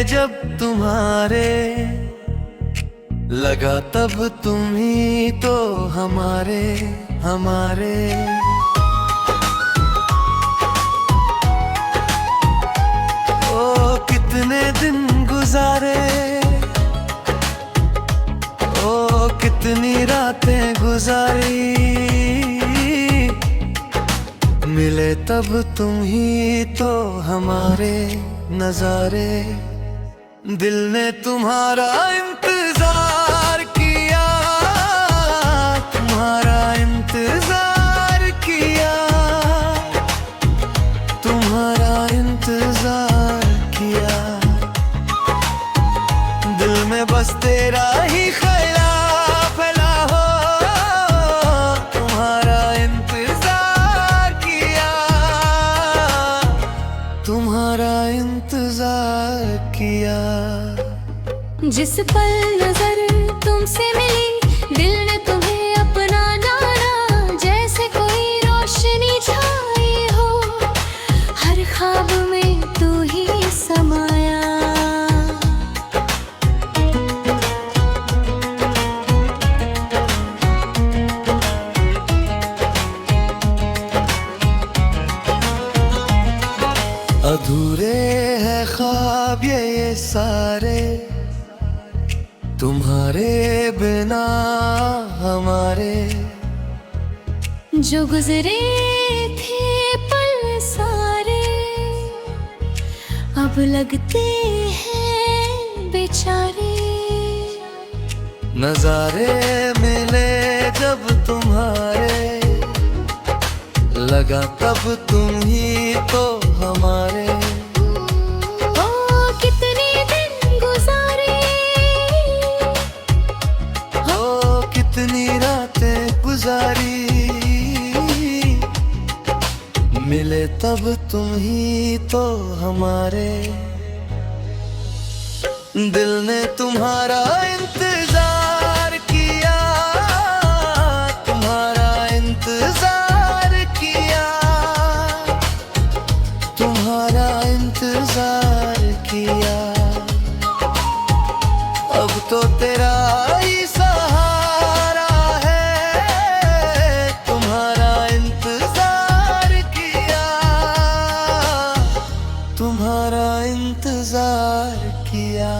जब तुम्हारे लगा तब तुम ही तो हमारे हमारे। ओ कितने दिन गुजारे, ओ कितनी रातें गुजारी, मिले तब तुम ही तो हमारे नजारे। दिल ने तुम्हारा इंतजार किया, तुम्हारा इंतजार किया, तुम्हारा इंतजार किया। दिल में बस तेरा ही ख्याल फैला हो, तुम्हारा इंतजार किया, तुम्हारा इंतजार किया। जिस पल नजर तुमसे मिली, दिल ने तुम्हें अपना जाना। जैसे कोई रोशनी छाई हो, हर ख्वाब में तू ही समाया। अधूरे हैं ख्वाब ये सारे, तुम्हारे बिना हमारे। जो गुजरे थे पल सारे, अब लगते हैं बेचारे। नजारे मिले जब तुम्हारे, लगा तब तुम ही तो हमारे। ओ कितने दिन गुजारे, ओ कितनी रातें गुजारी, मिले तब तुम ही तो हमारे। दिल ने तुम्हारा इंतजार किया, तुम्हारा इंतजार किया, तुम्हारा इंतजार किया। अब तो तेरा ही सहारा है, तुम्हारा इंतजार किया, तुम्हारा इंतजार किया।